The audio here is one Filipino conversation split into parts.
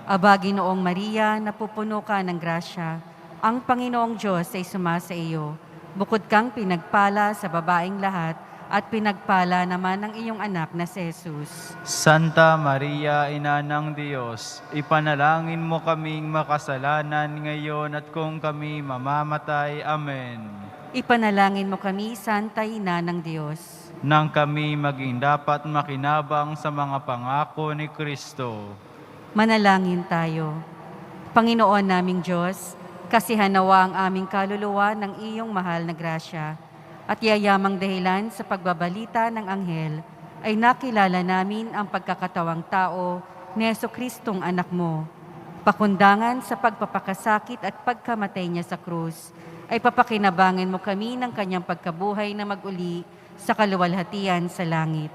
Aba, Ginoong Maria, napupuno ka ng grasya. Ang Panginoong Diyos ay sumasa iyo. Bukod kang pinagpala sa babaeng lahat, at pinagpala naman ang iyong anak na si Jesus. Santa Maria, Ina ng Diyos, ipanalangin mo kaming makasalanan ngayon at kung kami mamamatay. Amen. Ipanalangin mo kami, Santa Ina ng Diyos. Nang kami maging dapat makinabang sa mga pangako ni Kristo. Manalangin tayo. Panginoon naming Diyos, kasihan nawa ang aming kaluluwa ng iyong mahal na grasya, at yayamang dahilan sa pagbabalita ng anghel, ay nakilala namin ang pagkakatawang tao ni Jesucristong anak mo. Pakundangan sa pagpapakasakit at pagkamatay niya sa krus, ay papakinabangan mo kami ng kanyang pagkabuhay na maguli sa kaluwalhatian sa langit.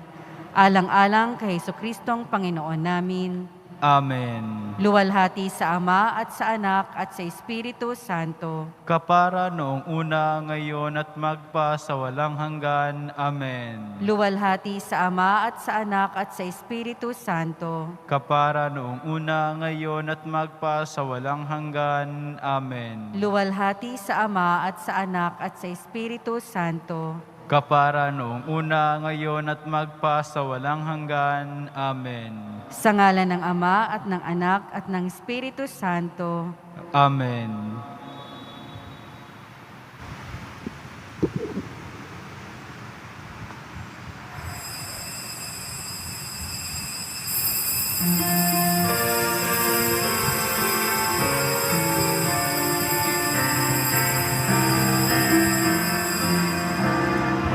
Alang-alang kay Jesucristong Panginoon namin. Amen. Luwalhati sa Ama at sa Anak at sa Espiritu Santo. Kapara noong una, ngayon at magpa sa walang hanggan. Amen. Luwalhati sa Ama at sa Anak at sa Espiritu Santo. Kapara noong una, ngayon at magpa sa walang hanggan. Amen. Luwalhati sa Ama at sa Anak at sa Espiritu Santo. Kapara noong una, ngayon at magpa sa walang hanggan. Amen. Sa ngalan ng Ama at ng Anak at ng Espiritu Santo. Amen.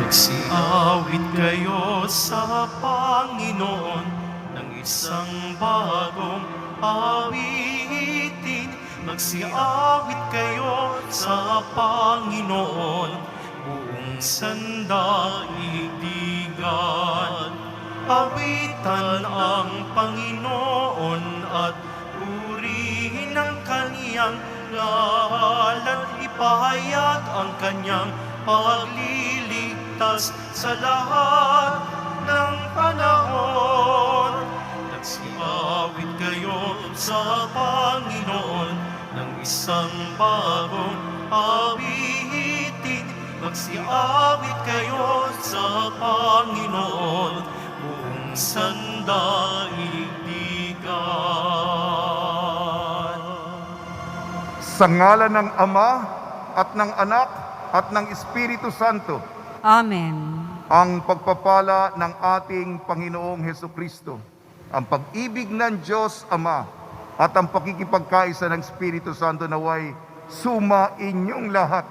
Magsiawit kayo sa Panginoon ng isang bagong awitin. Magsiawit kayo sa Panginoon, buong sandaigdigan. Awitan ang Panginoon at purihin ang kaniyang ngalan. Ipahayag ang kanyang pagliligtas sa lahat ng panahon. Nagsiawit kayo sa Panginoon ng isang bagong awitin. Magsiawit kayo sa Panginoon, buong sandaigdigan. Sa ngalan ng Ama at ng Anak at ng Espiritu Santo. Amen. Ang pagpapala ng ating Panginoong Hesukristo, ang pag-ibig ng Diyos Ama, at ang pakikipagkaisa ng Espiritu Santo naway sumainyong lahat.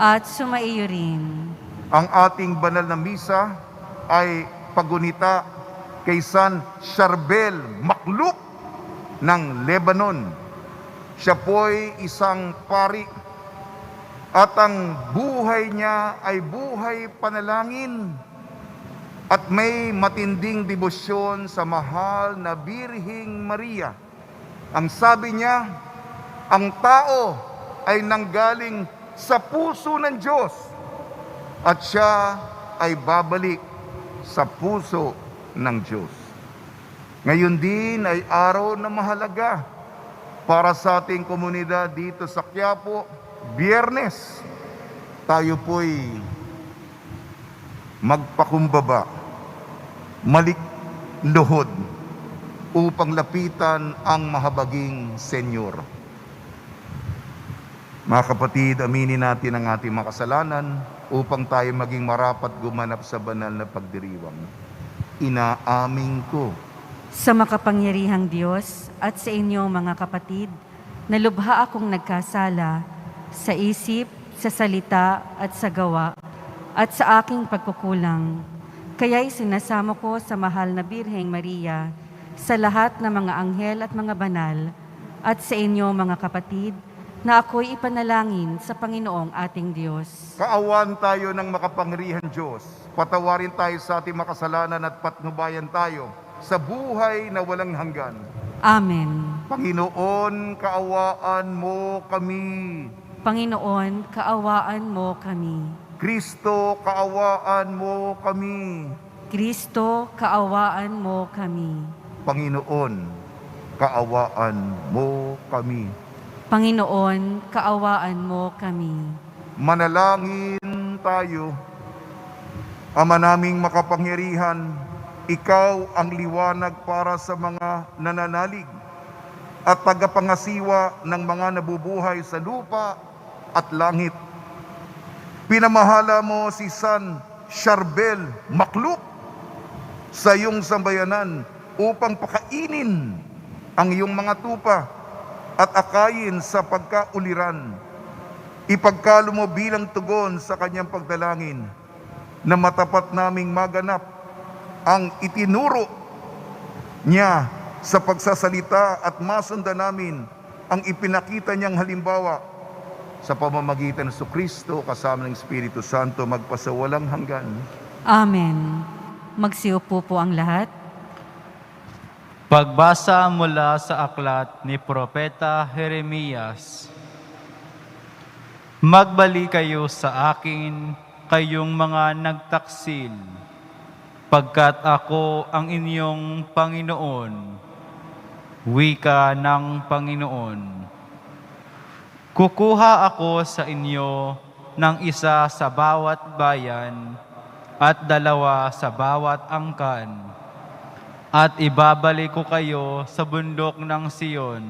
At sumaiyo rin. Ang ating banal na misa ay pagunita kay San Charbel Makluk ng Lebanon. Siya po'y isang pari at ang buhay niya ay buhay panalangin at may matinding debosyon sa mahal na Birhing Maria. Ang sabi niya, ang tao ay nanggaling sa puso ng Diyos at siya ay babalik sa puso ng Diyos. Ngayon din ay araw na mahalaga para sa ating komunidad dito sa Quiapo. Biyernes, tayo po'y magpakumbaba, malikluhod upang lapitan ang mahabaging Senyor. Mga kapatid, aminin natin ang ating mga kasalanan upang tayo maging marapat gumanap sa banal na pagdiriwang. Inaamin ko Sa makapangyarihang Diyos at sa inyo mga kapatid, nalubha akong nagkasala sa isip, sa salita at sa gawa, at sa aking pagkukulang. Kaya'y sinasamo ko sa mahal na Birheng Maria, sa lahat ng mga anghel at mga banal, at sa inyo mga kapatid, na ako'y ipanalangin sa Panginoong ating Diyos. Kaawan tayo ng makapangyarihan Diyos. Patawarin tayo sa ating makasalanan at patnubayan tayo sa buhay na walang hanggan. Amen. Panginoon, kaawaan mo kami. Panginoon, kaawaan mo kami. Kristo, kaawaan mo kami. Kristo, kaawaan mo kami. Panginoon, kaawaan mo kami. Panginoon, kaawaan mo kami. Manalangin tayo. Ama naming makapangyarihan, ikaw ang liwanag para sa mga nananalig at tagapangasiwa ng mga nabubuhay sa lupa at langit. Pinamahala mo si San Charbel Makluk sa iyong sambayanan upang pakainin ang iyong mga tupa at akayin sa pagkauliran. Ipagkalo mo bilang tugon sa kanyang pagdalangin na matapat naming maganap ang itinuro niya sa pagsasalita at masundan namin ang ipinakita niyang halimbawa sa pamamagitan ng Kristo kasama ng Espiritu Santo magpasawalang hanggan. Amen. Magsiupo po ang lahat. Pagbasa mula sa aklat ni Propeta Jeremias. Magbalik kayo sa akin, kayong mga nagtaksil, pagkat ako ang inyong Panginoon, wika ng Panginoon. Kukuha ako sa inyo ng isa sa bawat bayan at dalawa sa bawat angkan, at ibabalik ko kayo sa bundok ng Siyon.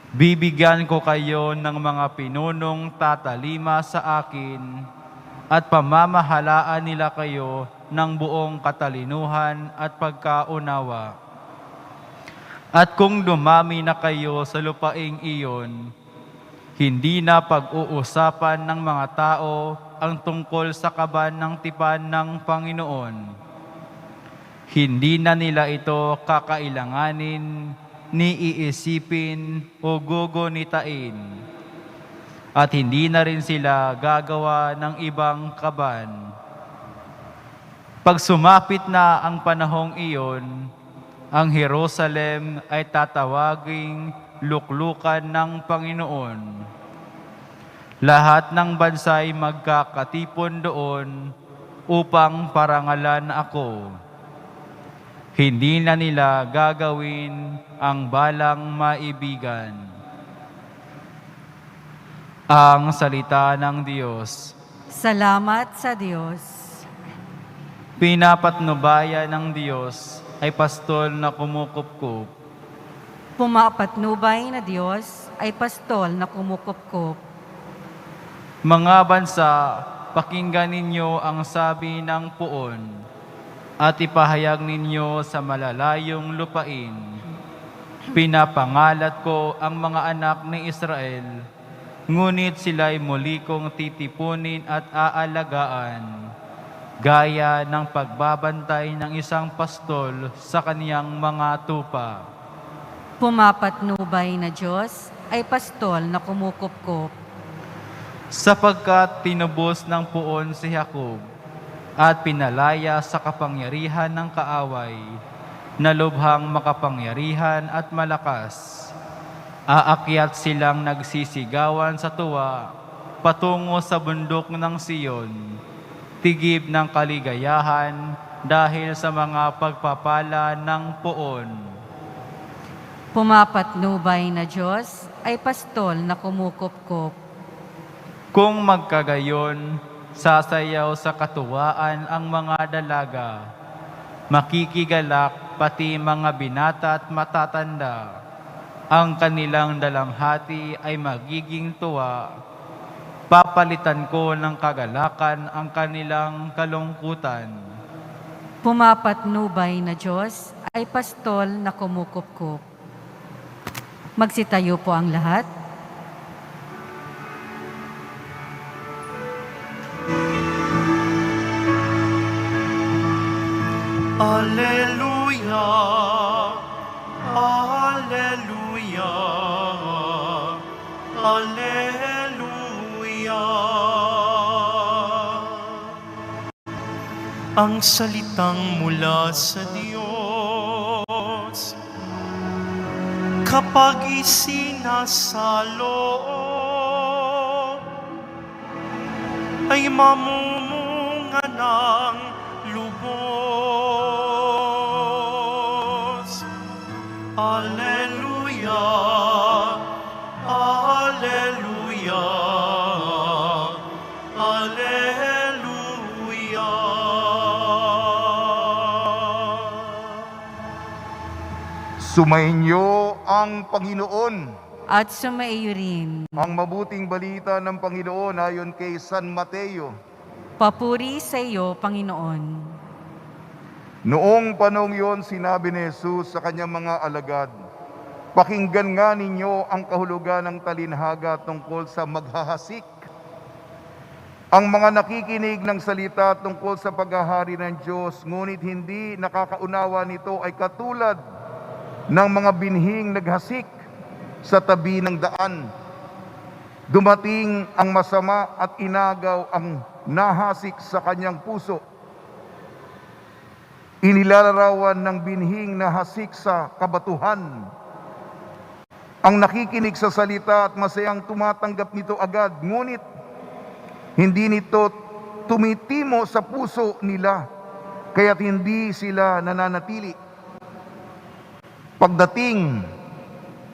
Bibigyan ko kayo ng mga pinunong tatalima sa akin, at pamamahalaan nila kayo ng buong katalinuhan at pagkaunawa. At kung dumami na kayo sa lupaing iyon, hindi na pag-uusapan ng mga tao ang tungkol sa kaban ng tipan ng Panginoon. Hindi na nila ito kakailanganin, ni iisipin o gugunitain. At hindi na rin sila gagawa ng ibang kaban. Pag sumapit na ang panahong iyon, ang Jerusalem ay tatawaging luklukan ng Panginoon. Lahat ng bansa'y magkakatipon doon upang parangalan ako. Hindi na nila gagawin ang balang maibigan. Ang salita ng Diyos. Salamat sa Diyos. Pinapatnubayan ng Diyos ay pastol na kumukupkup. Pumapatnubay na Diyos ay pastol na kumukupkup. Mga bansa, pakinggan ninyo ang sabi ng puon at ipahayag ninyo sa malalayong lupain. Pinapangalat ko ang mga anak ni Israel, ngunit sila'y muli kong titipunin at aalagaan, gaya ng pagbabantay ng isang pastol sa kaniyang mga tupa. Pumapatnubay na Diyos ay pastol na kumukupkup. Sapagkat tinubos ng puon si Jacob at pinalaya sa kapangyarihan ng kaaway, na lubhang makapangyarihan at malakas. Aakyat silang nagsisigawan sa tuwa patungo sa bundok ng Siyon, tigib ng kaligayahan dahil sa mga pagpapala ng puon. Pumapatnubay na Diyos ay pastol na kumukupkup. Kung magkagayon, sasayaw sa katuwaan ang mga dalaga, makikigalak pati mga binata at matatanda. Ang kanilang dalamhati ay magiging tuwa. Papalitan ko ng kagalakan ang kanilang kalungkutan. Pumapatnubay na Diyos ay pastol na kumukupkup. Magsitayo po ang lahat. Alleluia, Alleluia, Alleluia. Ang salitang mula sa Diyos, kapag isinasalo, ay mamumunga ng lubos. Alleluia, Alleluia. Alleluia. Sumainyo ang Panginoon. At sumaiyo rin. Ang mabuting balita ng Panginoon ayon kay San Mateo. Papuri sa iyo, Panginoon. Noong panahong yon, sinabi ni Jesus sa kanyang mga alagad, pakinggan nga ninyo ang kahulugan ng talinhaga tungkol sa maghahasik. Ang mga nakikinig ng salita tungkol sa paghahari ng Diyos, ngunit hindi nakakaunawa nito ay katulad ng mga binhing naghasik sa tabi ng daan. Dumating ang masama at inagaw ang nahasik sa kanyang puso. Inilalarawan ng binhing nahasik sa kabatuhan. Ang nakikinig sa salita at masayang tumatanggap nito agad, ngunit hindi nito tumitimo sa puso nila, kaya't hindi sila nananatili. Pagdating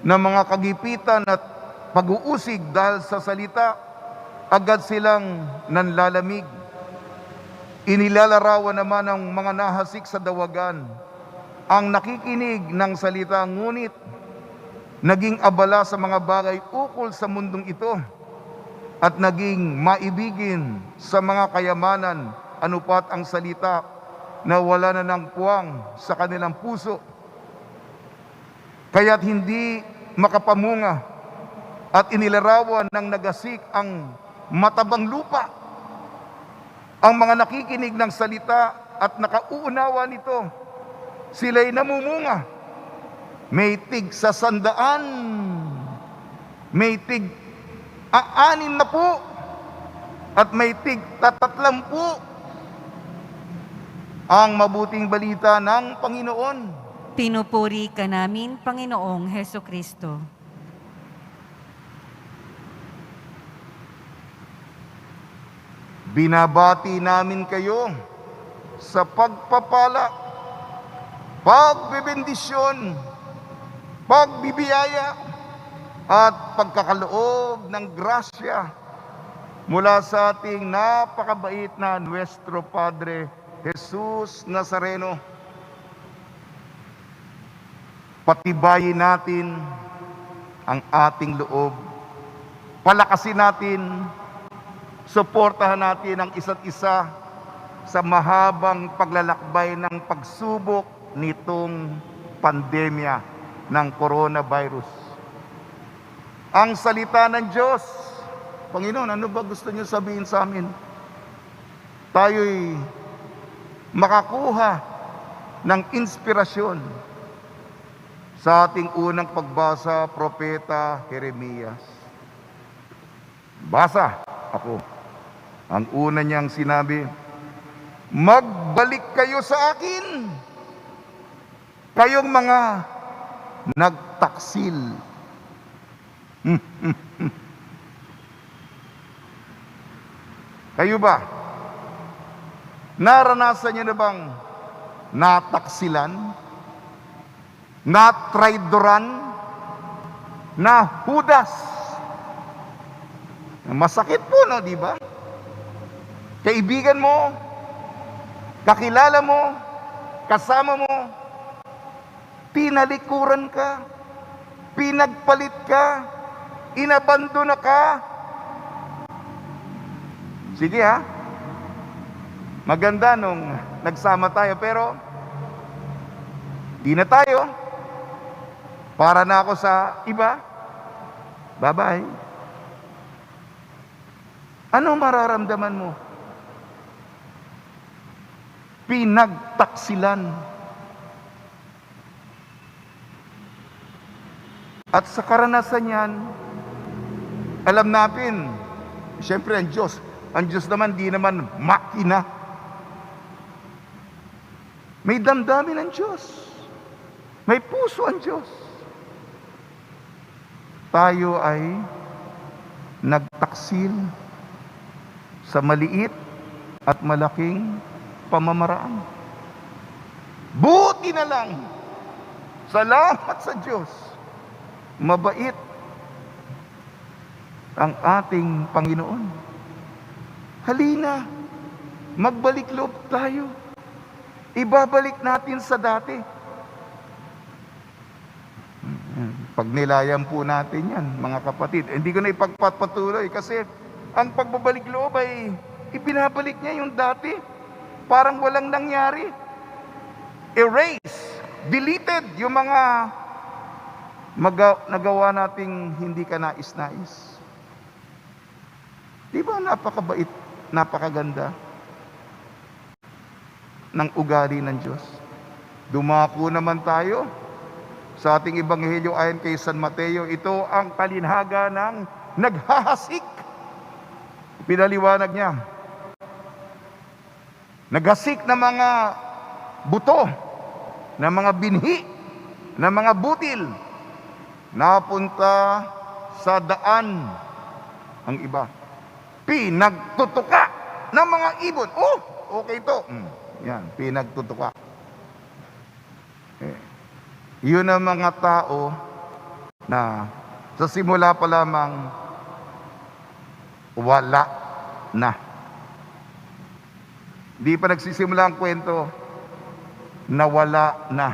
ng mga kagipitan at pag-uusig dahil sa salita, agad silang nanlalamig. Inilalarawan naman ng mga nahasik sa dawagan, ang nakikinig ng salita ngunit naging abala sa mga bagay ukol sa mundong ito at naging maibigin sa mga kayamanan, anupat ang salita na wala na ng puwang sa kanilang puso. Kaya't hindi makapamunga at inilarawan ng nagasik ang matabang lupa. Ang mga nakikinig ng salita at nakauunawa nito, sila'y namumunga. May tig sa 100, may tig 60, at may tig 30. Ang mabuting balita ng Panginoon. Pinupuri ka namin, Panginoong Heso Kristo. Binabati namin kayo sa pagpapala, pagbibendisyon, pagbibiyaya, at pagkakaloob ng grasya mula sa ating napakabait na Nuestro Padre Jesus Nazareno. Patibayin natin ang ating loob. Palakasin natin, suportahan natin ang isa't isa sa mahabang paglalakbay ng pagsubok nitong pandemya ng coronavirus. Ang salita ng Diyos. Panginoon, ano ba gusto niyo sabihin sa amin? Tayo'y makakuha ng inspirasyon sa ating unang pagbasa, Propeta Jeremias. Basa ako. Ang una niyang sinabi, magbalik kayo sa akin, kayong mga nagtaksil. Kayo ba? Naranasan niyo na bang nataksilan? Natraidoran? Nahudas? Masakit po, no, di ba? Kaibigan mo, kakilala mo, kasama mo, tinalikuran ka, pinagpalit ka, inabandona ka. Sige ha, maganda nung nagsama tayo, pero di na tayo. Para na ako sa iba. Bye-bye. Ano mararamdaman mo? Pinagtaksilan. At sa karanasan yan, alam natin, siyempre ang Diyos naman di naman makina. May damdamin ang Diyos. May puso ang Diyos. Tayo ay nagtaksil sa maliit at malaking pamamaraan. Buti na lang, salamat sa Diyos, mabait ang ating Panginoon. Halina, magbalik loob tayo. Ibabalik natin sa dati. Pag nilayan po natin yan, mga kapatid, hindi ko na ipagpapatuloy kasi ang pagbabalik loob ay ibinabalik niya yung dati. Parang walang nangyari. Erase, deleted yung mga nagawa nating hindi ka nais-nais. Di ba napakabait, napakaganda ng ugali ng Diyos? Dumako naman tayo sa ating Ebanghelyo ayon kay San Mateo. Ito ang talinhaga ng naghahasik. Pinaliwanag niya. Naghasik na mga buto, na mga binhi, na mga butil, napunta sa daan ang iba. Pinagtutuka ng mga ibon. Oh, okay ito. Yan, pinagtutuka. Yun ang mga tao na sa simula pa lamang wala na. Di pa nagsisimula ang kwento, nawala na,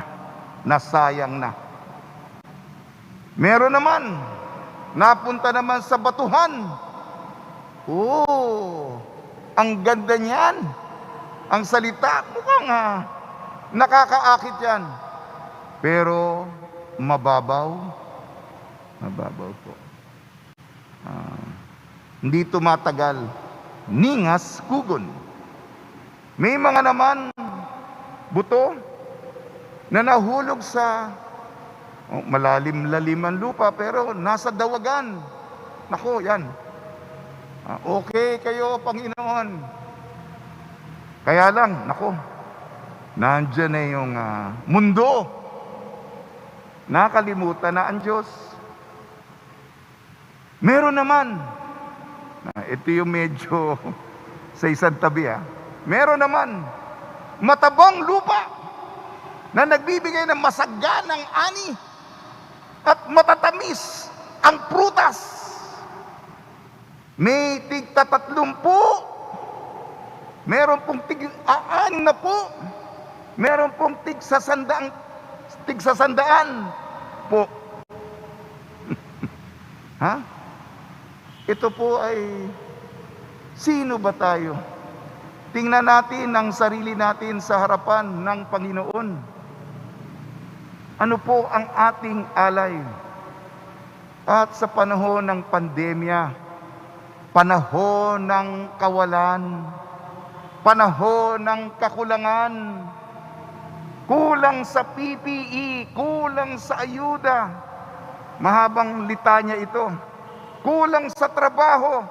nasayang na. Meron naman, napunta naman sa batuhan. Oh, ang ganda niyan. Ang salita, mukhang nakakaakit yan. Pero mababaw, mababaw po. Hindi tumatagal, ningas kugon. May mga naman buto na nahulog sa malalim-lalim ang lupa pero nasa dawagan. Nako, yan. Okay kayo, Panginoon. Kaya lang, nako, nandyan na yung mundo. Nakalimutan na ang Diyos. Meron naman, ito yung medyo sa isang tabi meron naman, matabang lupa na nagbibigay ng masaganang ani at matatamis ang prutas. May tig-30, meron pong tig-6 na po, meron pong tig-100 po. Ito po ay, sino ba tayo? Tingnan natin ang sarili natin sa harapan ng Panginoon. Ano po ang ating alay? At sa panahon ng pandemya, panahon ng kawalan, panahon ng kakulangan, kulang sa PPE, kulang sa ayuda, mahabang litanya ito, kulang sa trabaho,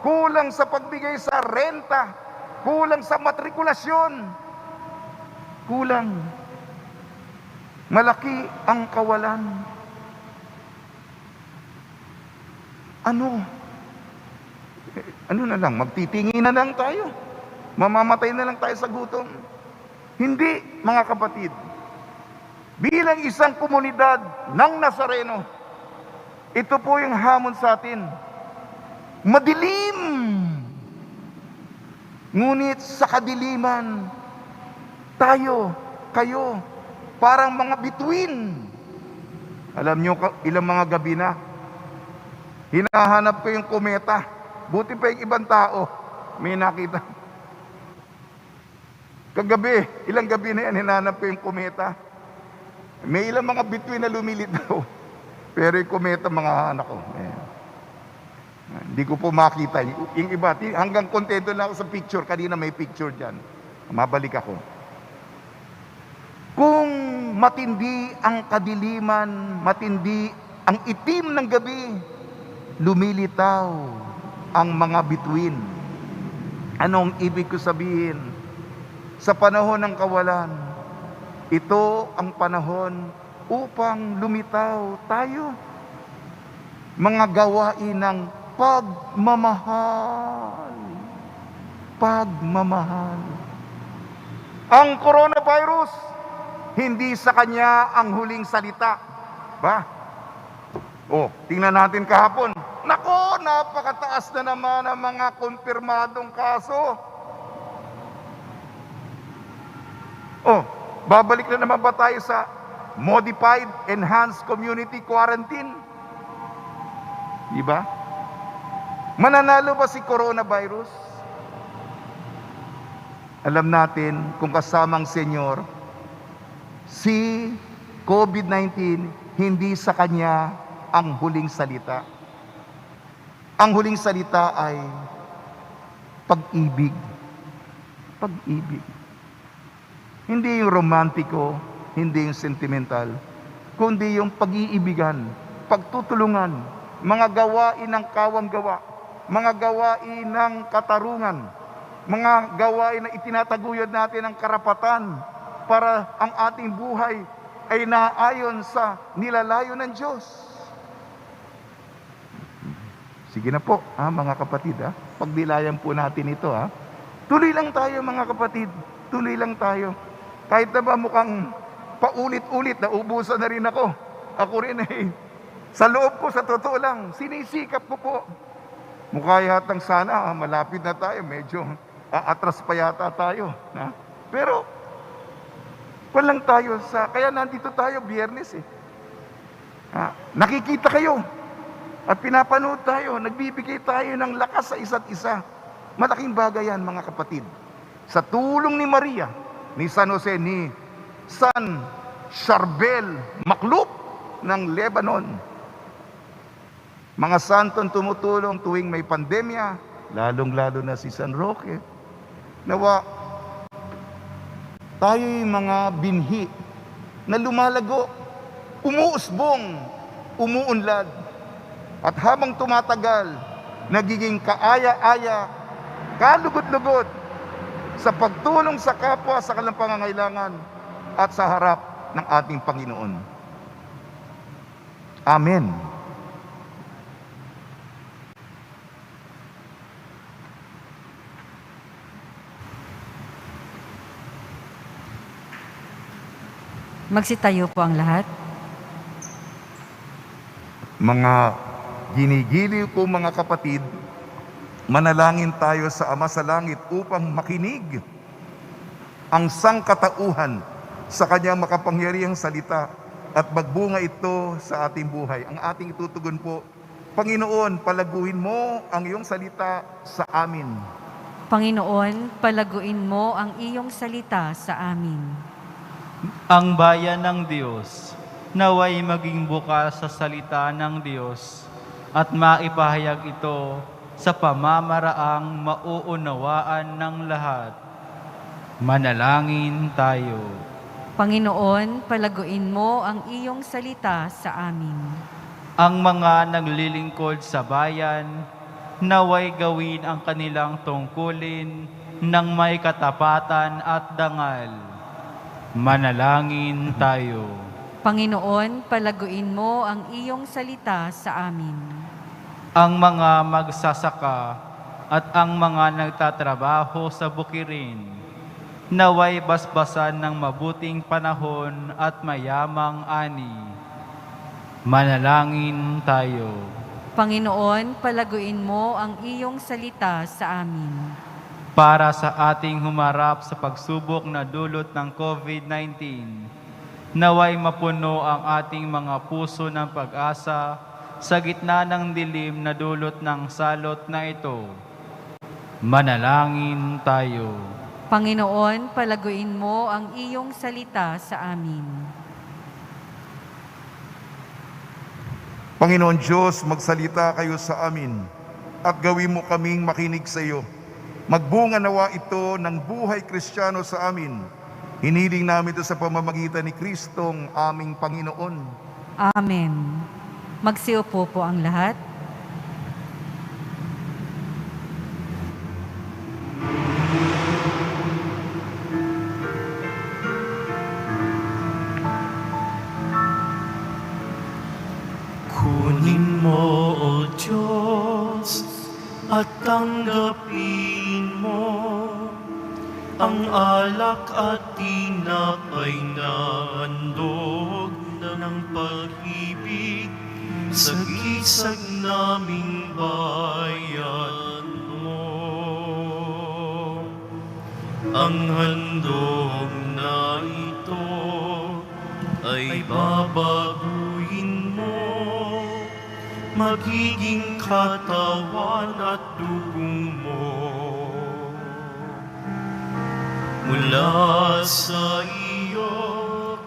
kulang sa pagbigay sa renta, kulang sa matrikulasyon, kulang. Malaki ang kawalan. Ano na lang, magtitingi na lang tayo. Mamamatay na lang tayo sa gutom. Hindi, mga kapatid. Bilang isang komunidad ng Nazareno, ito po yung hamon sa atin. Madilim. Ngunit sa kadiliman, tayo, kayo, parang mga bituin. Alam nyo, ilang mga gabi na, hinahanap ko yung kometa. Buti pa yung ibang tao, may nakita. Kagabi, ilang gabi na yan, hinahanap ko yung kometa. May ilang mga bituin na lumilitaw. Pero yung kometa, mga anak ko. Hindi ko po makita. Yung iba, hanggang kontento na ako sa picture. Kanina may picture dyan. Mabalik ako. Kung matindi ang kadiliman, matindi ang itim ng gabi, lumilitaw ang mga bituin. Anong ibig ko sabihin? Sa panahon ng kawalan, ito ang panahon upang lumitaw tayo. Mga gawain ng pagmamahal. Pagmamahal. Ang coronavirus, hindi sa kanya ang huling salita. Ba? Oh, tingnan natin kahapon. Nako, napakataas na naman ang mga kumpirmadong kaso. Oh, babalik na naman ba tayo sa modified, enhanced community quarantine? Diba? Mananalo ba si coronavirus? Alam natin kung kasamang Senyor, si COVID-19 hindi sa kanya ang huling salita. Ang huling salita ay pag-ibig. Pag-ibig. Hindi yung romantiko, hindi yung sentimental, kundi yung pag-iibigan, pagtutulungan, mga gawain ng kawang-gawa, mga gawain ng katarungan, mga gawain na itinataguyod natin ng karapatan para ang ating buhay ay naayon sa nilalayo ng Diyos. Sige na po, mga kapatid, pagdilayan po natin ito. Tuloy lang tayo mga kapatid, tuloy lang tayo. Kahit na ba mukhang paulit-ulit, naubusan na rin ako. Ako rin sa loob ko, sa totoo lang, sinisikap ko po. Mukha yatang sana, malapit na tayo, medyo atras pa yata tayo. Pero, walang tayo kaya nandito tayo, Biyernes nakikita kayo. At pinapanood tayo, nagbibigay tayo ng lakas sa isa't isa. Malaking bagay yan mga kapatid. Sa tulong ni Maria, ni San Jose, ni San Charbel Makluk ng Lebanon. Mga santong tumutulong tuwing may pandemya, lalong-lalo na si San Roque. Nawa, tayo'y mga binhi na lumalago, umuusbong, umuunlad. At habang tumatagal, nagiging kaaya-aya, kalugod-lugod sa pagtulong sa kapwa sa kanilang pangangailangan at sa harap ng ating Panginoon. Amen. Magsitayo po ang lahat. Mga ginigiliw ko mga kapatid, manalangin tayo sa Ama sa Langit upang makinig ang sangkatauhan sa kanyang makapangyarihang salita at magbunga ito sa ating buhay. Ang ating itutugon po, Panginoon, palaguin mo ang iyong salita sa amin. Panginoon, palaguin mo ang iyong salita sa amin. Ang bayan ng Diyos, naway maging bukas sa salita ng Diyos at maipahayag ito sa pamamaraang mauunawaan ng lahat. Manalangin tayo. Panginoon, palaguin mo ang iyong salita sa amin. Ang mga naglilingkod sa bayan, naway gawin ang kanilang tungkulin ng may katapatan at dangal. Manalangin tayo. Panginoon, palaguin mo ang iyong salita sa amin. Ang mga magsasaka at ang mga nagtatrabaho sa bukirin, naway basbasan ng mabuting panahon at mayamang ani. Manalangin tayo. Panginoon, palaguin mo ang iyong salita sa amin. Para sa ating humarap sa pagsubok na dulot ng COVID-19, naway mapuno ang ating mga puso ng pag-asa sa gitna ng dilim na dulot ng salot na ito. Manalangin tayo. Panginoon, palaguin mo ang iyong salita sa amin. Panginoon Diyos, magsalita kayo sa amin at gawin mo kaming makinig sa iyo. Magbunga nawa ito ng buhay Kristiyano sa amin. Hiniling namin ito sa pamamagitan ni Kristong aming Panginoon. Amen. Magsiupo po ang lahat. Kunin mo, O Diyos, at tanggapin mo ang alak at tinapay na handog ng pag-ibig sa gisag naming bayan mo. Ang handog na ito ay babaguhin mo, magiging katawan at dugong mo. Mula sa iyo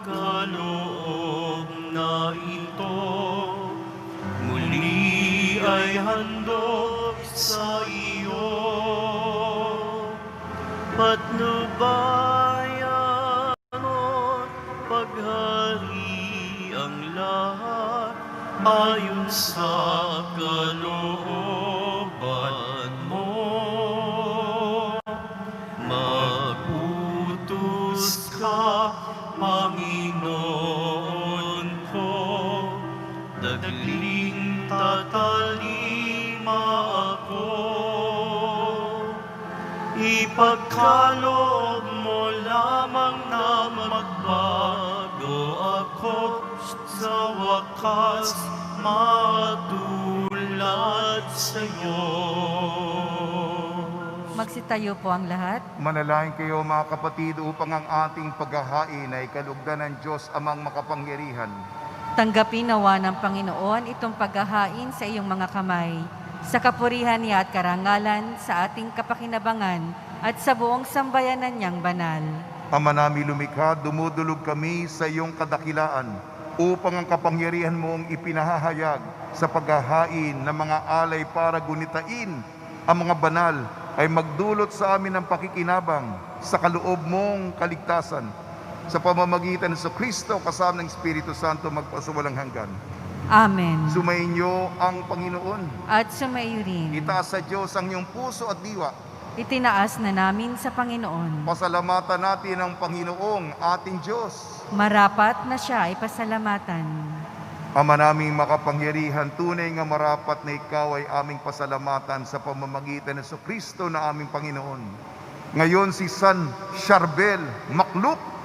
kaloob na ito, muli ay handog sa iyo. Patnubayan mo, paghari ang lahat, ayon sa kalooban mo. Magutos ka, Panginoon ko, dagling tatalima ako. Ipagkaloob mo lamang na magbago ako, sa wakas matulad sa'yo. Magsitayo po ang lahat. Manalangin kayo mga kapatid upang ang ating paghahain ay kalugdan ng Diyos amang makapangyarihan. Tanggapin nawa ng Panginoon itong paghahain sa iyong mga kamay, sa kapurihan niya at karangalan, sa ating kapakinabangan at sa buong sambayanan niyang banal. Ama namin lumikha, dumudulog kami sa iyong kadakilaan upang ang kapangyarihan mong ipinahahayag sa paghahain ng mga alay para gunitain ang mga banal ay magdulot sa amin ng pakikinabang sa kaloob mong kaligtasan. Sa pamamagitan ng Kristo kasama ng Espiritu Santo magpasuwalang hanggan. Amen. Sumainyo ang Panginoon. At sumayo rin. Itaas sa Diyos ang iyong puso at diwa. Itinaas na namin sa Panginoon. Pasalamatan natin ang Panginoong ating Diyos. Marapat na siya ay pasalamatan. Ama naming makapangyarihan, tunay nga marapat na ikaw ay aming pasalamatan sa pamamagitan ng Kristo na aming Panginoon. Ngayon si San Charbel Makluk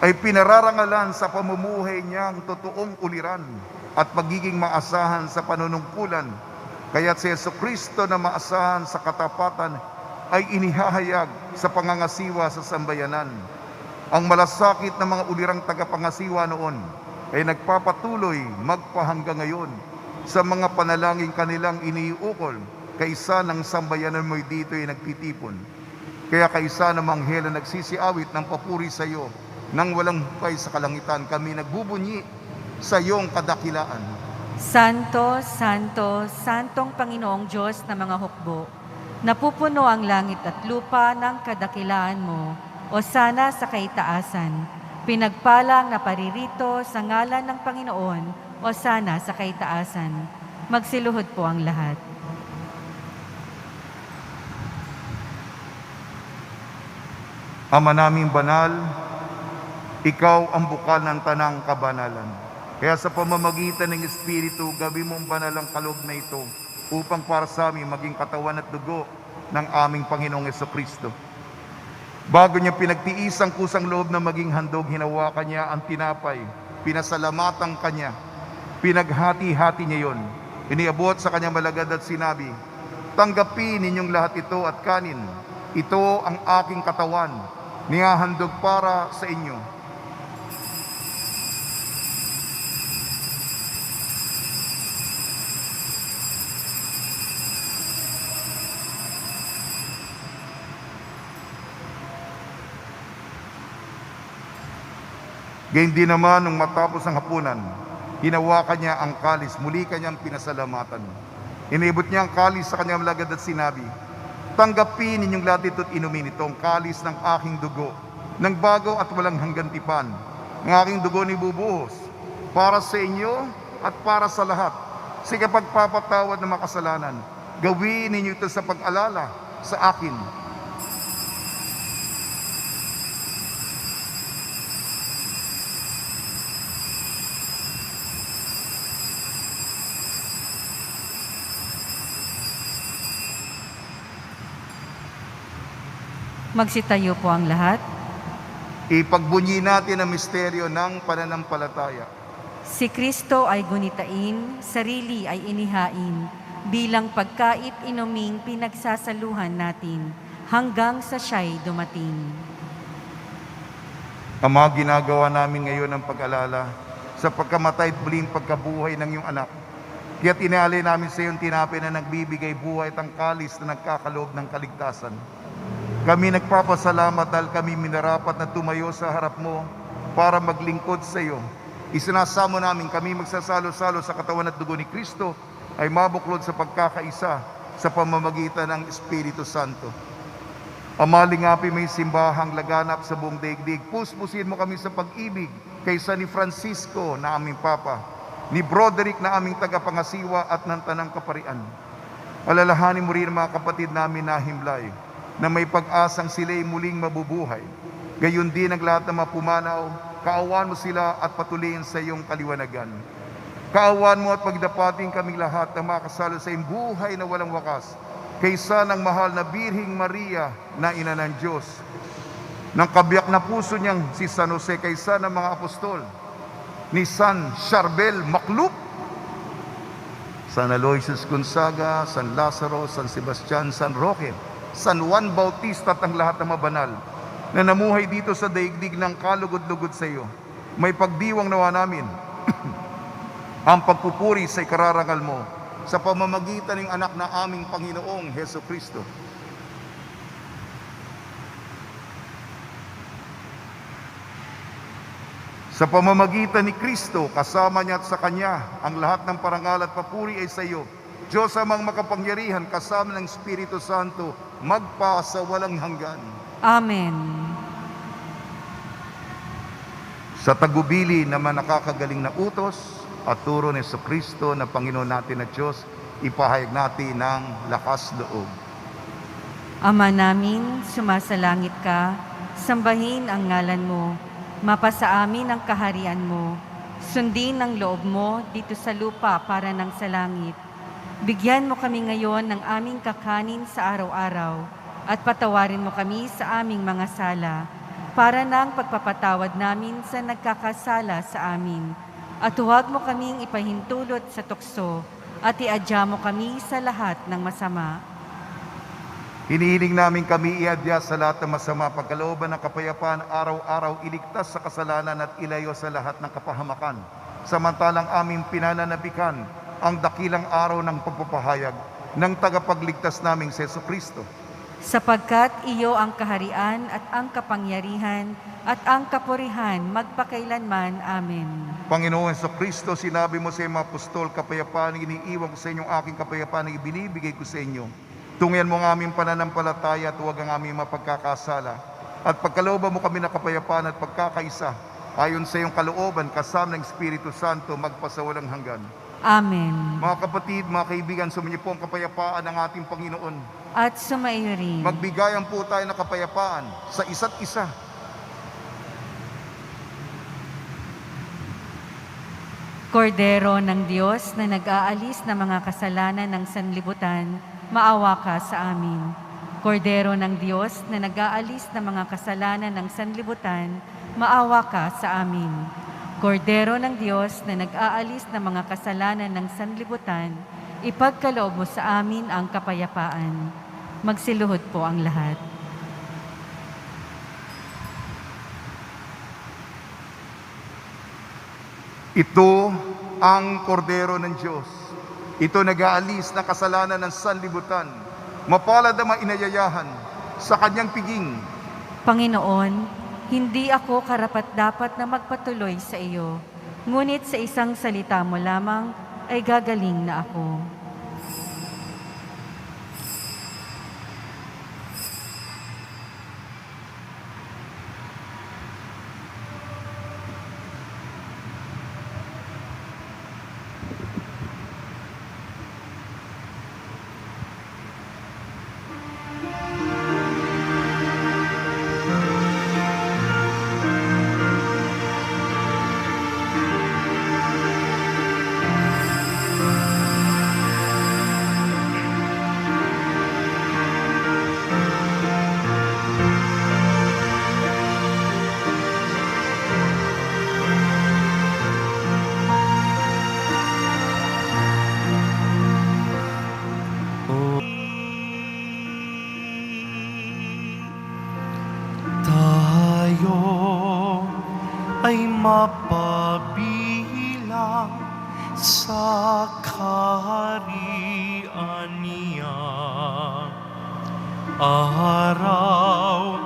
ay pinararangalan sa pamumuhay niyang totoong uliran at magiging maasahan sa panunungkulan. Kaya't si Kristo na maasahan sa katapatan ay inihahayag sa pangangasiwa sa sambayanan. Ang malasakit ng mga ulirang tagapangasiwa noon ay nagpapatuloy magpahanggang ngayon sa mga panalangin kanilang iniukol, kaisa ng sambayanan mo'y dito ay nagtitipon. Kaya kaisa ng manghela nagsisiawit ng papuri sa iyo, nang walang hukay sa kalangitan kami nagbubunyi sa iyong kadakilaan. Santo, Santo, Santong Panginoong Diyos na mga hukbo, napupuno ang langit at lupa ng kadakilaan mo, o sana sa kaitaasan. Pinagpalang na paririto sa ngalan ng Panginoon, o sana sa kaitaasan. Magsiluhod po ang lahat. Ama naming banal, ikaw ang bukal ng tanang kabanalan. Kaya sa pamamagitan ng Espiritu, gawin mong banal ang kaloob na ito upang para sa amin maging katawan at dugo ng aming Panginoong Jesucristo. Bago niya pinagtiis ang kusang loob na maging handog, hinawakan niya ang tinapay, pinasalamatan kanya, pinaghati-hati niya yon. Iniabot sa kanyang malagad at sinabi, tanggapin ninyong lahat ito at kanin. Ito ang aking katawan, nihahandog para sa inyo. Gayun din naman nung matapos ang hapunan, hinawakan niya ang kalis, muli kanyang pinasalamatan. Inibot niya ang kalis sa kanyang lagad at sinabi, tanggapin ninyong lahat ito at inumin itong kalis ng aking dugo, ng bago at walang hanggan tipan. Ang aking dugo ni bubuhos, para sa inyo at para sa lahat, sa kapagpapatawad ng makasalanan. Gawin ninyo ito sa pag-alala sa akin. Magsitayo po ang lahat. Ipagbunyi natin ang misteryo ng pananampalataya. Si Kristo ay gunitain, sarili ay inihain, bilang pagkait inuming pinagsasaluhan natin, hanggang sa siya'y dumating. Ama, ginagawa namin ngayon ang pag-alala sa pagkamatay at muling pagkabuhay ng iyong anak. Kaya tinalay namin sa iyong tinapay na nagbibigay buhay at ang kalis na nagkakaloob ng kaligtasan. Kami nagpapasalamat dahil kami minarapat na tumayo sa harap mo para maglingkod sa iyo. Isinasamo namin kami magsasalo-salo sa katawan at dugo ni Kristo ay mabuklod sa pagkakaisa sa pamamagitan ng Espiritu Santo. Ama, lingapi may simbahang laganap sa buong daigdig. Puspusin mo kami sa pag-ibig kaysa ni Francisco na aming Papa, ni Broderick na aming tagapangasiwa at ng Tanang Kaparian. Alalahanin mo rin mga kapatid namin na himlay, na may pag-asang sila'y muling mabubuhay. Gayon din ang lahat na mapumanaw, kaawan mo sila at patuloyin sa iyong kaliwanagan. Kaawan mo at pagdapating kaming lahat na makasalo sa iyong buhay na walang wakas, kaysa ng mahal na Birhing Maria na ina ng Diyos, ng kabiyak na puso niyang si San Jose, kaysa ng mga apostol, ni San Charbel Makluk, San Aloysius Gonzaga, San Lazaro, San Sebastian, San Roque, San Juan Bautista at ang lahat ng mabanal na namuhay dito sa daigdig ng kalugod-lugod sa iyo. May pagdiwang nawa namin ang pagpupuri sa ikararangal mo sa pamamagitan ng anak na aming Panginoong Heso Kristo. Sa pamamagitan ni Kristo, kasama niya at sa Kanya, ang lahat ng parangal at papuri ay sa iyo. Diyos amang makapangyarihan, kasama ng Espiritu Santo, magpa sa walang hanggan. Amen. Sa tagubili naman nakakagaling na utos at turo ni Kristo na Panginoon natin at Diyos, ipahayag natin ng lakas loob. Ama namin, sumasalangit ka, sambahin ang ngalan mo, mapasa amin ang kaharian mo, sundin ang loob mo dito sa lupa para ng sa langit. Bigyan mo kami ngayon ng aming kakanin sa araw-araw, at patawarin mo kami sa aming mga sala, para ng pagpapatawad namin sa nagkakasala sa amin. At huwag mo kaming ipahintulot sa tukso, at iadya mo kami sa lahat ng masama. Hinihiling namin kami iadya sa lahat ng masama, pagkalooban ng kapayapaan, araw-araw iligtas sa kasalanan at ilayo sa lahat ng kapahamakan. Samantalang aming pinananabikan ang dakilang araw ng pagpapahayag ng tagapagligtas naming si Jesucristo. Sapagkat iyo ang kaharian at ang kapangyarihan at ang kapurihan magpakailanman. Amen. Panginoong Jesucristo, sinabi mo sa iyong mga apostol, kapayapaan iniiwan ko sa inyong aking kapayapaan na ibinibigay ko sa inyo. Tungyan mo ang aming pananampalataya at huwag ang aming mapagkakasala. At pagkalooban mo kami ng kapayapaan at pagkakaisa, ayon sa iyong kalooban, kasama ng Espiritu Santo, magpasawalang hanggan. Amen. Mga kapatid, mga kaibigan, sumainyo po ang kapayapaan ng ating Panginoon. At sumaiyo rin. Magbigayan po tayo ng kapayapaan sa isa't isa. Kordero ng Diyos na nag-aalis ng mga kasalanan ng sanlibutan, maawa ka sa amin. Kordero ng Diyos na nag-aalis ng mga kasalanan ng sanlibutan, maawa ka sa amin. Kordero ng Diyos na nag-aalis ng mga kasalanan ng sanlibutan, ipagkaloob mo sa amin ang kapayapaan. Magsiluhod po ang lahat. Ito ang kordero ng Diyos. Ito nag-aalis na kasalanan ng sanlibutan. Mapalad ang mainayayahan sa kanyang piging. Panginoon, hindi ako karapat-dapat na magpatuloy sa iyo, ngunit sa isang salita mo lamang ay gagaling na ako. sa kaharian niya. Araw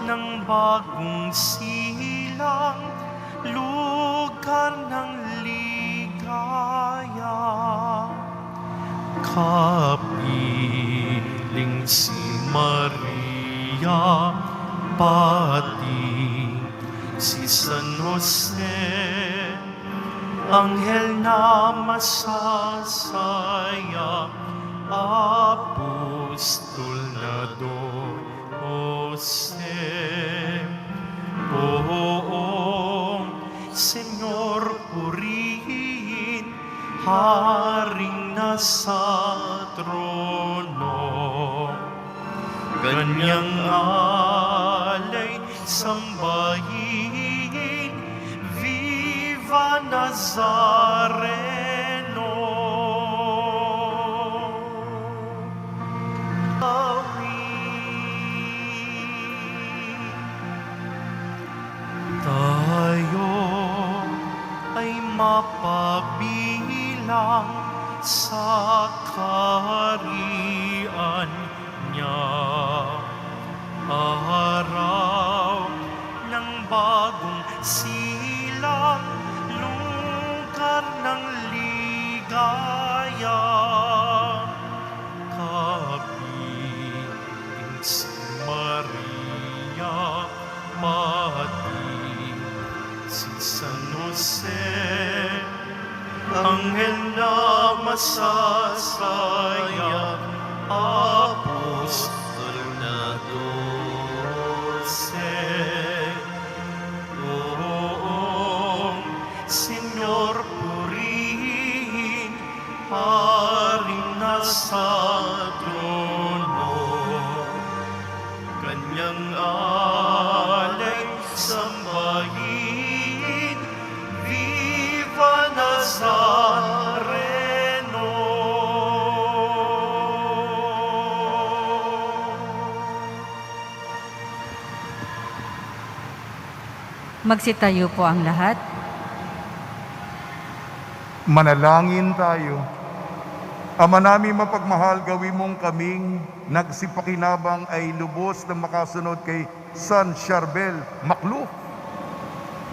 ng bagong silang, lugar ng ligaya. Kapiling si Maria, pati si San Jose, anghel na masasaya, apostol na Jose. Poong Senyor, purihin, haring nasa trono. Kanyang alay sambahin, Viva Nazareno. Tayo ay mapabilang sa kaharian niya. Araw ng bagong silang, lugar ng ligaya. Kapiling si Maria, pati si San Jose, anghel na masasaya, apostol na Jose. Poong Senyor, purihin, haring nasa trono. Kanyang alay sambahin, Viva Nazareno. Magsitayo po ang lahat. Manalangin tayo. Ama namin mapagmahal, gawin mong kaming nagsipakinabang ay lubos na makasunod kay San Charbel Makluf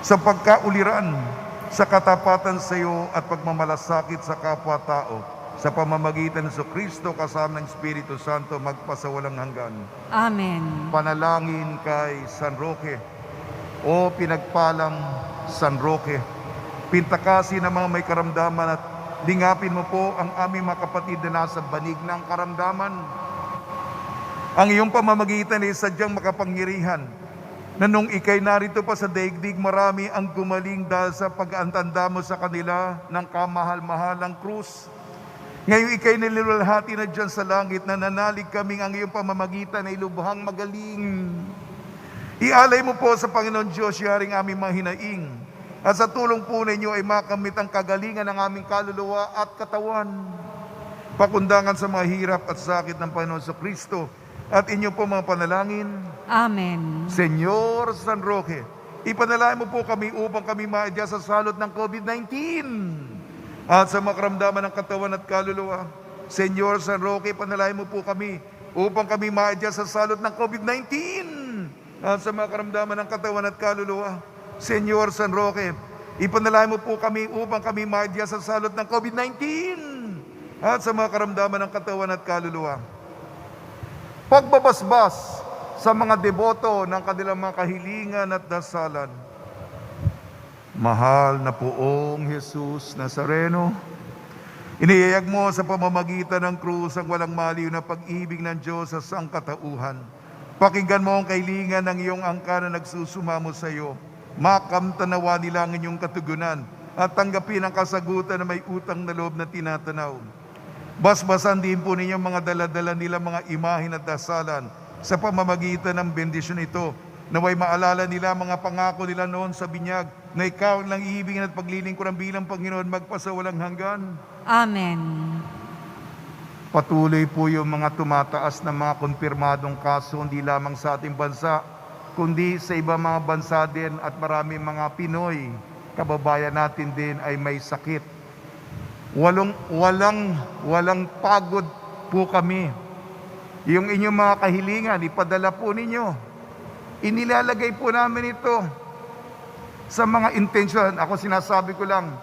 sa pagkauliran, sa katapatan sa iyo at pagmamalasakit sa kapwa-tao, sa pamamagitan ng Kristo kasama ng Espiritu Santo magpasawalang hanggan. Amen. Panalangin kay San Roque. O pinagpalang San Roque, pintakasin ng mga may karamdaman at lingapin mo po ang aming mga kapatid na nasa banig ng karamdaman. Ang iyong pamamagitan ay sadyang makapangyarihan na nung ikay narito pa sa daigdig, marami ang gumaling dahil sa pag-aantanda mo sa kanila ng kamahal-mahalang krus. Ngayon ikay nilululhati na dyan sa langit na nanalig kaming ang iyong pamamagitan ay lubhang magaling. Ialay mo po sa Panginoon Diyos yaring aming mga hinaing, at sa tulong po ninyo ay makamit ang kagalingan ng aming kaluluwa at katawan. Pakundangan sa mga hirap at sakit ng Panginoon sa Kristo at inyo po mga panalangin. Amen. Senyor San Roque, ipanalangin mo po kami upang kami maadya sa salot ng COVID-19 at sa mga karamdaman ng katawan at kaluluwa. Senyor San Roque, ipanalangin mo po kami upang kami maadya sa salot ng COVID-19 at sa mga karamdaman ng katawan at kaluluwa. Senyor San Roque, ipanalangin mo po kami upang kami maadya sa salot ng COVID-19 at sa mga karamdaman ng katawan at kaluluwa. Pagbabasbas sa mga deboto ng kanilang mga kahilingan at dasalan. Mahal na poong Jesus Nazareno, iniyayag mo sa pamamagitan ng krus ang walang maliw na pag-ibig ng Diyos sa sangkatauhan. Pakinggan mo ang kahilingan ng iyong angka na nagsusumamo sa iyo. Makamtanawa nila ang inyong katugunan at tanggapin ang kasagutan na may utang na loob na tinatanaw. Basbasan din po ninyong mga daladala nila mga imahin at dasalan sa pamamagitan ng bendisyon ito. Naway maalala nila mga pangako nila noon sa binyag na ikaw ang lang iibigin at paglilingkuran bilang Panginoon magpasawalang hanggan. Amen. Patuloy po yung mga tumataas na mga konfirmadong kaso hindi lamang sa ating bansa, kundi sa ibang mga bansa din at marami mga Pinoy, kababayan natin din ay may sakit. walang pagod po kami. Yung inyong mga kahilingan, ipadala po ninyo. Inilalagay po namin ito sa mga intensyon. Ako sinasabi ko lang,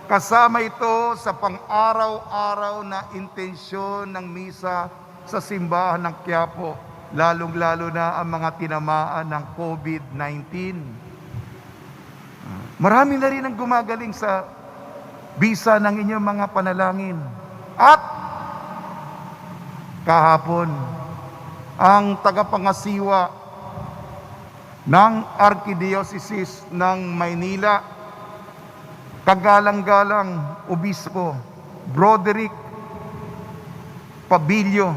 kasama ito sa pang-araw-araw na intensyon ng misa sa simbahan ng Quiapo, lalong-lalo na ang mga tinamaan ng COVID-19. Marami na rin ang gumagaling sa bisa ng inyong mga panalangin. At kahapon, ang tagapangasiwa ng Archdiocese ng Maynila, kagalang-galang Obispo Broderick Pabilio,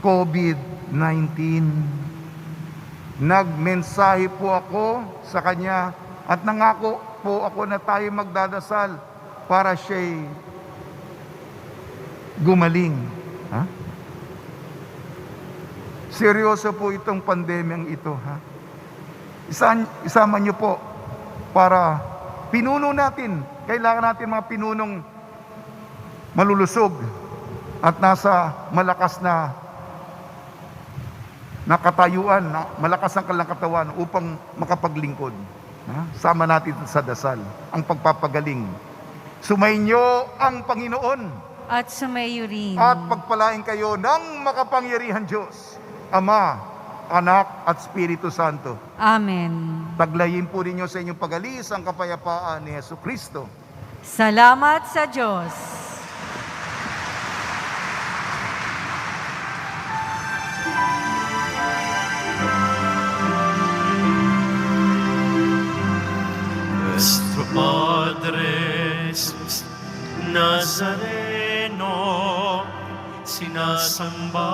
COVID-19. Nagmensahe po ako sa kanya at nangako po ako na tayo magdadasal para siya'y gumaling. Ha? Seryoso po itong pandemyang ito. Ha? Isama niyo po para pinuno natin. Kailangan natin mga pinunong malulusog at nasa malakas na katayuan, malakas ang kanilang katawan upang makapaglingkod. Sama natin sa dasal, ang pagpapagaling. Sumainyo ang Panginoon At sumayo rin. at pagpalain kayo ng makapangyarihan Diyos, Ama, Anak at Espiritu Santo. Amen. Taglayin po ninyo sa inyong pag-alis ang kapayapaan ni Yesu Kristo. Salamat sa Diyos. Nuestro Padre Jesus Nazareno, sinasamba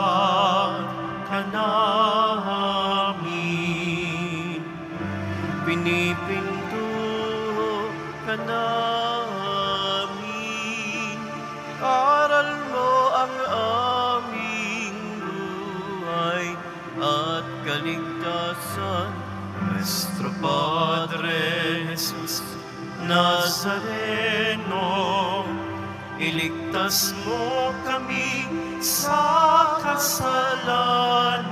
ka namin, pinipinto ka namin, aral mo ang aming buhay at kaligtasan. Nuestro Padre Jesus Nazareno, iligtas mo kami sa kasalanan.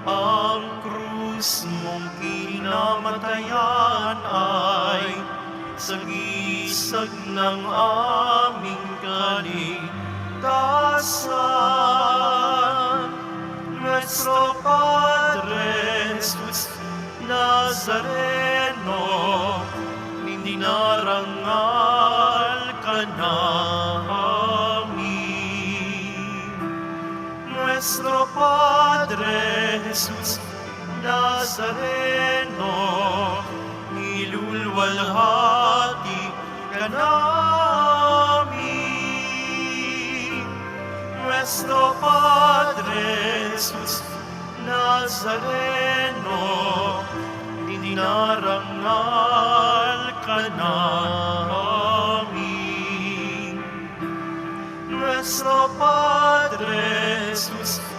Ang krus mong kinamatayan ay sagisag ng aming kaligtasan. Nuestro Padre Jesus Nazareno, dinarangal ka namin. Nuestro Padre Jesus Nazareno, nilulwalhati ka namin. Nuestro Padre Jesus Nazareno, dinarangal ka namin. Nuestro Padre Jesus Nazareno,